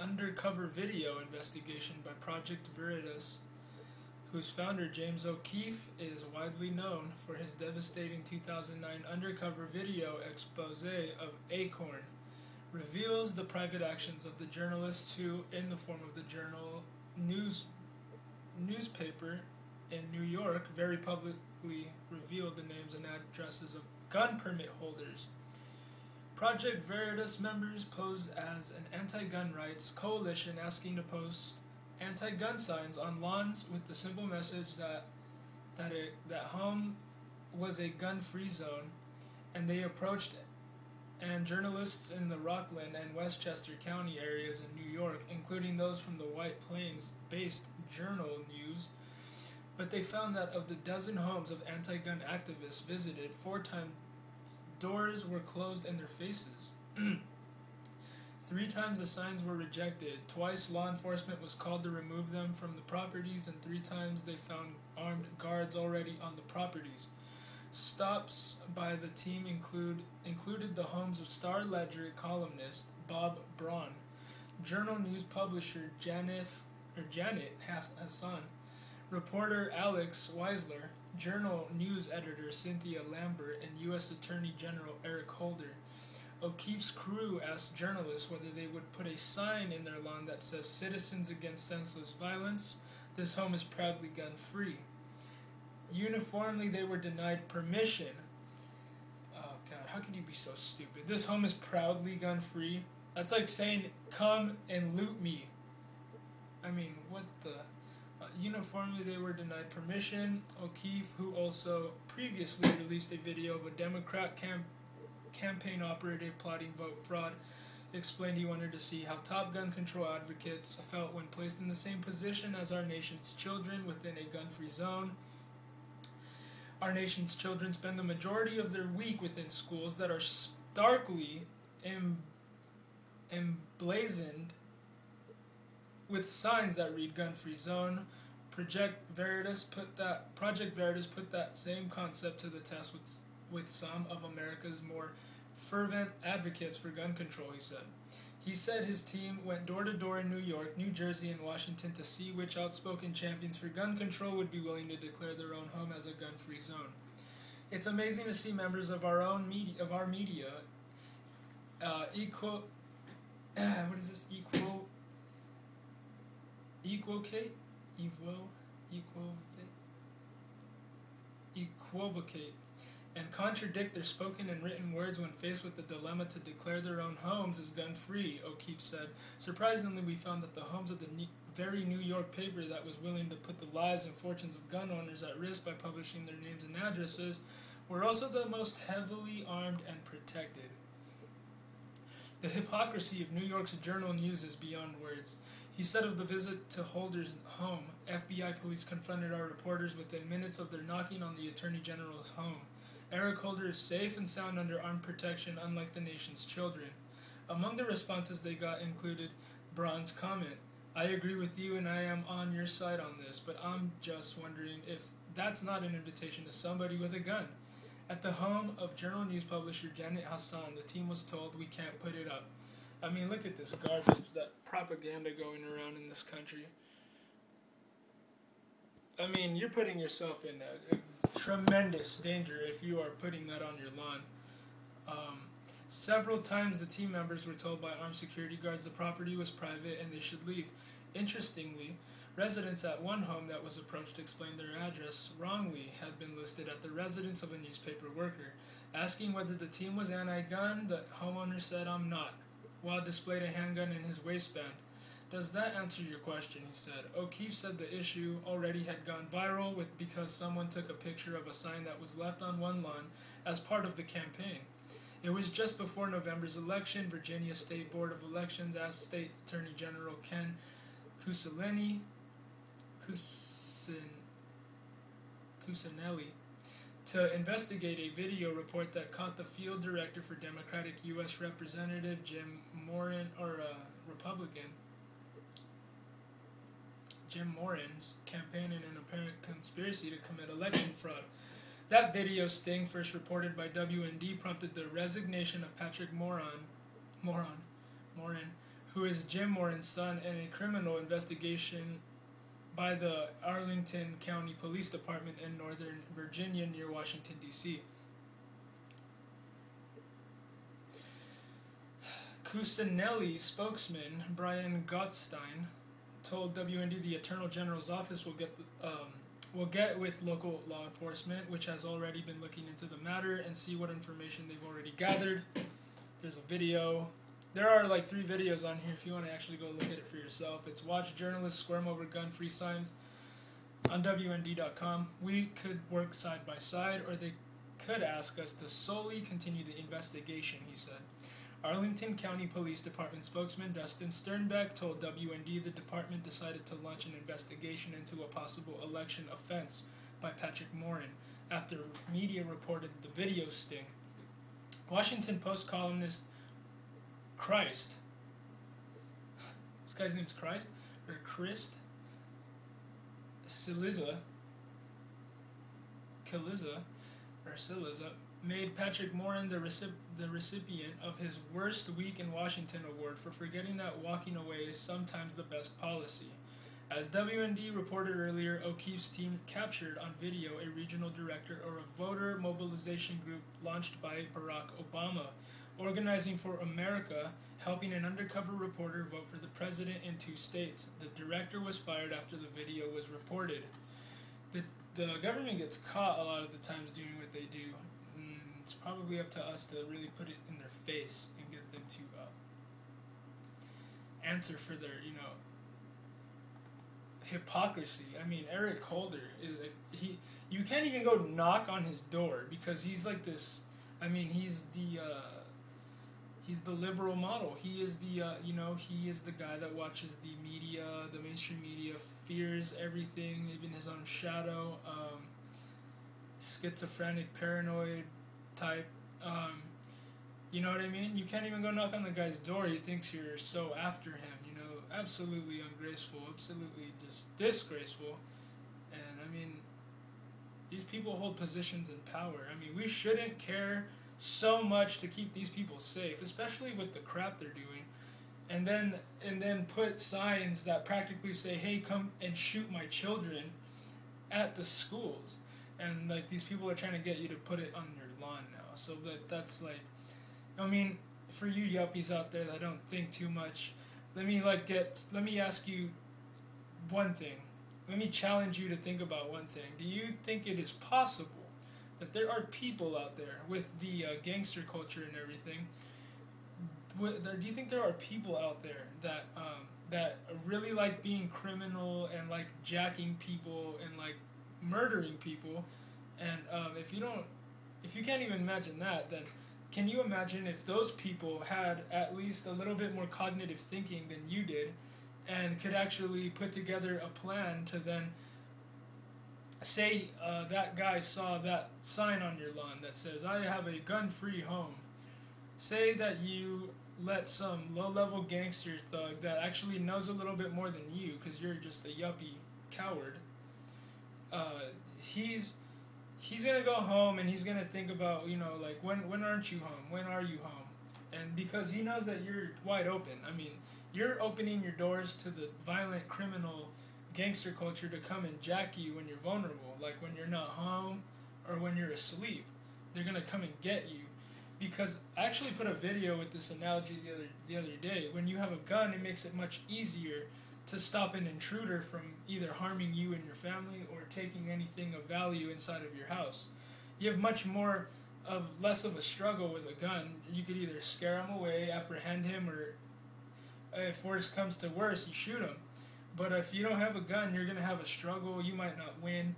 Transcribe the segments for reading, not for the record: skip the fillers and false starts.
undercover video investigation by Project Veritas, whose founder, James O'Keefe, is widely known for his devastating 2009 undercover video expose of Acorn, reveals the private actions of the journalists who, in the form of the Journal newspaper in New York, very publicly revealed the names and addresses of gun permit holders. Project Veritas members posed as an anti-gun rights coalition asking to post anti-gun signs on lawns with the simple message that home was a gun-free zone, and they approached journalists in the Rockland and Westchester County areas in New York, including those from the White Plains-based Journal News, but they found that of the dozen homes of anti-gun activists visited, 4 times doors were closed in their faces. 3 times the signs were rejected. Twice law enforcement was called to remove them from the properties, and 3 times they found armed guards already on the properties. Stops by the team included the homes of Star Ledger columnist Bob Braun, Journal News publisher Janet Hassan, reporter Alex Weisler, Journal News editor Cynthia Lambert, and U.S. Attorney General Eric Holder. O'Keefe's crew asked journalists whether they would put a sign in their lawn that says "Citizens Against Senseless Violence. This home is proudly gun-free." Uniformly, they were denied permission. Oh, God, how could you be so stupid? This home is proudly gun-free? That's like saying, "Come and loot me." I mean, what the... uniformly, they were denied permission. O'Keefe, who also previously released a video of a Democrat campaign operative plotting vote fraud, explained he wanted to see how top gun control advocates felt when placed in the same position as our nation's children within a gun-free zone. Our nation's children spend the majority of their week within schools that are starkly emblazoned with signs that read "gun-free zone." Project Veritas put that same concept to the test with some of America's more fervent advocates for gun control, he said. He said his team went door to door in New York, New Jersey, and Washington to see which outspoken champions for gun control would be willing to declare their own home as a gun-free zone. It's amazing to see members of our media, equivocate and contradict their spoken and written words when faced with the dilemma to declare their own homes as gun-free, O'Keefe said. Surprisingly, we found that the homes of the very New York paper that was willing to put the lives and fortunes of gun owners at risk by publishing their names and addresses were also the most heavily armed and protected. The hypocrisy of New York's Journal News is beyond words. He said of the visit to Holder's home, FBI police confronted our reporters within minutes of their knocking on the Attorney General's home. Eric Holder is safe and sound under armed protection, unlike the nation's children. Among the responses they got included Braun's comment, "I agree with you and I am on your side on this, but I'm just wondering if that's not an invitation to somebody with a gun." At the home of Journal News publisher Janet Hassan, the team was told, "We can't put it up." I mean, look at this garbage, that propaganda going around in this country. I mean, you're putting yourself in a tremendous danger if you are putting that on your lawn. Several times the team members were told by armed security guards the property was private and they should leave. Interestingly, residents at one home that was approached explained their address wrongly had been listed at the residence of a newspaper worker. Asking whether the team was anti-gun, the homeowner said, "I'm not," while displayed a handgun in his waistband. "Does that answer your question?" he said. O'Keefe said the issue already had gone viral because someone took a picture of a sign that was left on one lawn as part of the campaign. It was just before November's election. Virginia State Board of Elections asked State Attorney General Ken Cuccinelli to investigate a video report that caught the field director for Democratic U.S. Representative Jim Moran, Republican Jim Moran's campaign in an apparent conspiracy to commit election fraud. That video sting, first reported by WND, prompted the resignation of Patrick Moran, who is Jim Morin's son, and a criminal investigation by the Arlington County Police Department in Northern Virginia near Washington, D.C. Cusinelli's spokesman, Brian Gottstein, told WND the Attorney General's office will get with local law enforcement, which has already been looking into the matter, and see what information they've already gathered. There's a video. There are like 3 videos on here if you want to actually go look at it for yourself. It's watch journalists squirm over gun-free signs on WND.com. We could work side by side, or they could ask us to solely continue the investigation, he said. Arlington County Police Department spokesman Dustin Sternbeck told WND the department decided to launch an investigation into a possible election offense by Patrick Morin after media reported the video sting. Washington Post columnist Christ, this guy's name's Christ, or Cillizza, made Patrick Morin the recipient of his Worst Week in Washington award for forgetting that walking away is sometimes the best policy. As WND reported earlier, O'Keefe's team captured on video a regional director of a voter mobilization group launched by Barack Obama, Organizing for America, helping an undercover reporter vote for the president in 2 states. The director was fired after the video was reported. The government gets caught a lot of the times doing what they do. It's probably up to us to really put it in their face and get them to answer for their, hypocrisy. I mean, Eric Holder is you can't even go knock on his door because he's like this. I mean, he's the liberal model. He is he is the guy that watches the media, the mainstream media, fears everything, even his own shadow. Schizophrenic, paranoid type. You know what I mean? You can't even go knock on the guy's door. He thinks you're so after him. Absolutely ungraceful, absolutely just disgraceful. And I mean, these people hold positions in power. I mean, we shouldn't care so much to keep these people safe, especially with the crap they're doing. And then put signs that practically say, "Hey, come and shoot my children," at the schools. And like these people are trying to get you to put it on your lawn now. So that's like, I mean, for you yuppies out there that don't think too much, let me ask you one thing. Let me challenge you to think about one thing. Do you think it is possible that there are people out there with the gangster culture and everything? Do you think there are people out there that really like being criminal and like jacking people and like murdering people? And if you can't even imagine that, then can you imagine if those people had at least a little bit more cognitive thinking than you did and could actually put together a plan to then say that guy saw that sign on your lawn that says, "I have a gun-free home." Say that you let some low-level gangster thug that actually knows a little bit more than you because you're just a yuppie coward. He's gonna go home and he's gonna think about, like, when aren't you home? When are you home? And because he knows that you're wide open. I mean, you're opening your doors to the violent criminal gangster culture to come and jack you when you're vulnerable, like when you're not home or when you're asleep. They're gonna come and get you. Because I actually put a video with this analogy the other day. When you have a gun, it makes it much easier to stop an intruder from either harming you and your family or taking anything of value inside of your house. You have less of a struggle with a gun. You could either scare him away, apprehend him, or if worse comes to worse, you shoot him. But if you don't have a gun, you're going to have a struggle. You might not win.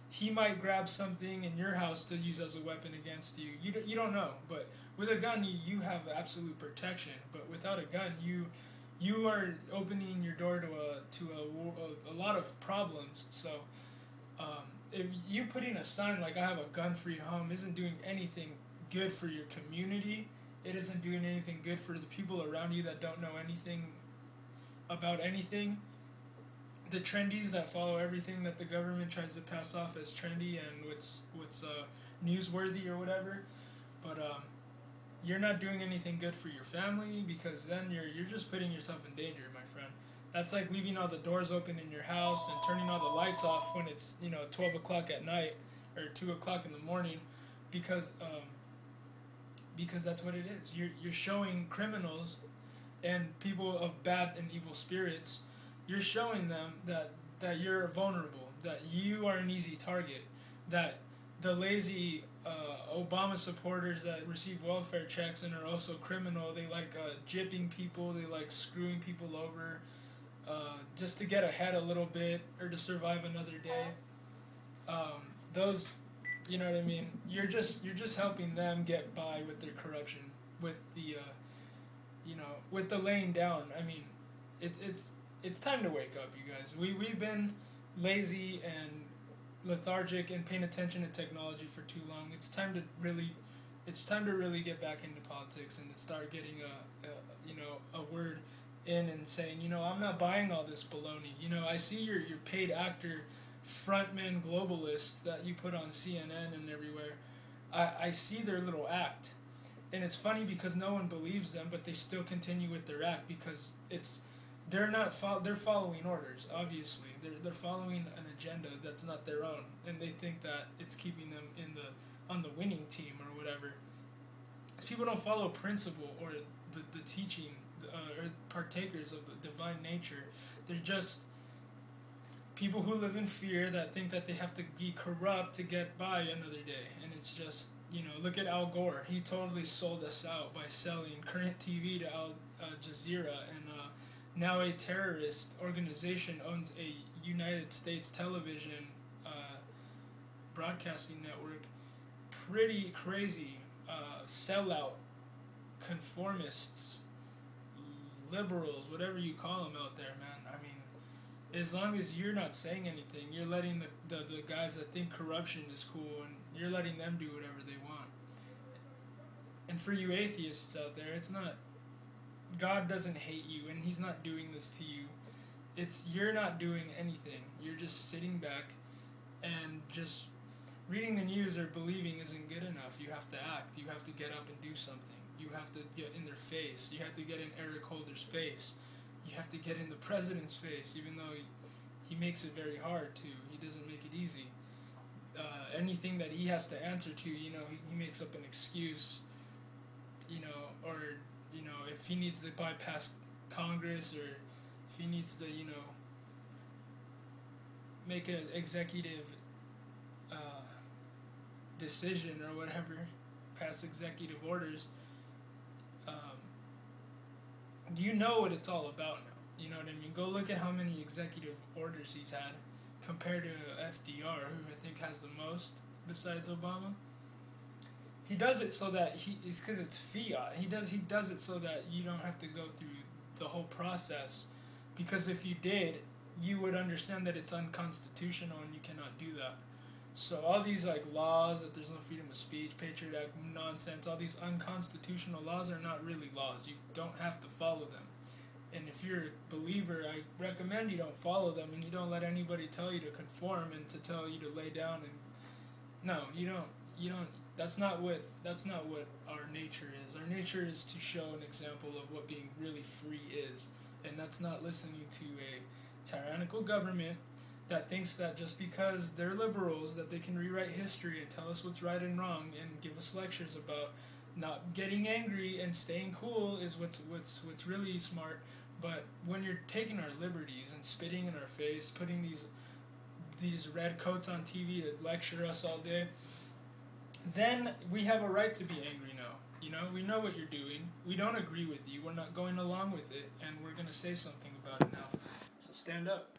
He might grab something in your house to use as a weapon against you. You don't know. But with a gun, you have absolute protection. But without a gun, you are opening your door to a lot of problems. So if you putting a sign like "I have a gun-free home" isn't doing anything good for your community. It isn't doing anything good for the people around you that don't know anything about anything. The trendies that follow everything that the government tries to pass off as trendy and what's newsworthy or whatever. But you're not doing anything good for your family, because then you're just putting yourself in danger, my friend. That's like leaving all the doors open in your house and turning all the lights off when it's 12 o'clock at night or 2 o'clock in the morning, because that's what it is. You're showing criminals and people of bad and evil spirits. You're showing them that you're vulnerable, that you are an easy target, that the lazy Obama supporters that receive welfare checks and are also criminal. They like gypping people. They like screwing people over, just to get ahead a little bit or to survive another day. Those, you know what I mean. You're just helping them get by with their corruption, with the, with the laying down. I mean, it's time to wake up, you guys. We've been lazy and lethargic and paying attention to technology for too long. It's time to really get back into politics and to start getting a word in and saying, I'm not buying all this baloney. I see your paid actor frontman globalists that you put on CNN and everywhere. I see their little act, and it's funny because no one believes them, but they still continue with their act because they're following orders. Obviously, they're following an agenda that's not their own, and they think that it's keeping them on the winning team or whatever. Because people don't follow principle or the teaching or partakers of the divine nature. They're just people who live in fear that think that they have to be corrupt to get by another day. And it's just, look at Al Gore. He totally sold us out by selling current TV to Al Jazeera, and now a terrorist organization owns a United States television broadcasting network. Pretty crazy. Sellout, conformists, liberals, whatever you call them out there, man. I mean, as long as you're not saying anything, you're letting the guys that think corruption is cool, and you're letting them do whatever they want. And for you atheists out there, it's not, God doesn't hate you, and he's not doing this to you. You're not doing anything. You're just sitting back and just reading the news or believing isn't good enough. You have to act. You have to get up and do something. You have to get in their face. You have to get in Eric Holder's face. You have to get in the president's face, even though he makes it very hard to. He doesn't make it easy. Anything that he has to answer to, he makes up an excuse, or, if he needs to bypass Congress, or if he needs to, make an executive decision or whatever, pass executive orders, you know what it's all about now. You know what I mean? Go look at how many executive orders he's had compared to FDR, who I think has the most besides Obama. He does it so that it's because it's fiat. He does it so that you don't have to go through the whole process, because if you did, you would understand that it's unconstitutional and you cannot do that. So all these laws that there's no freedom of speech, Patriot Act nonsense, all these unconstitutional laws are not really laws. You don't have to follow them. And if you're a believer, I recommend you don't follow them, and you don't let anybody tell you to conform and to tell you to lay down. And no, you don't. That's not what our nature is. Our nature is to show an example of what being really free is, and that's not listening to a tyrannical government that thinks that just because they're liberals that they can rewrite history and tell us what's right and wrong and give us lectures about not getting angry and staying cool is what's really smart. But when you're taking our liberties and spitting in our face, putting these red coats on TV to lecture us all day, then we have a right to be angry now. We know what you're doing. We don't agree with you. We're not going along with it, and we're going to say something about it now. So stand up.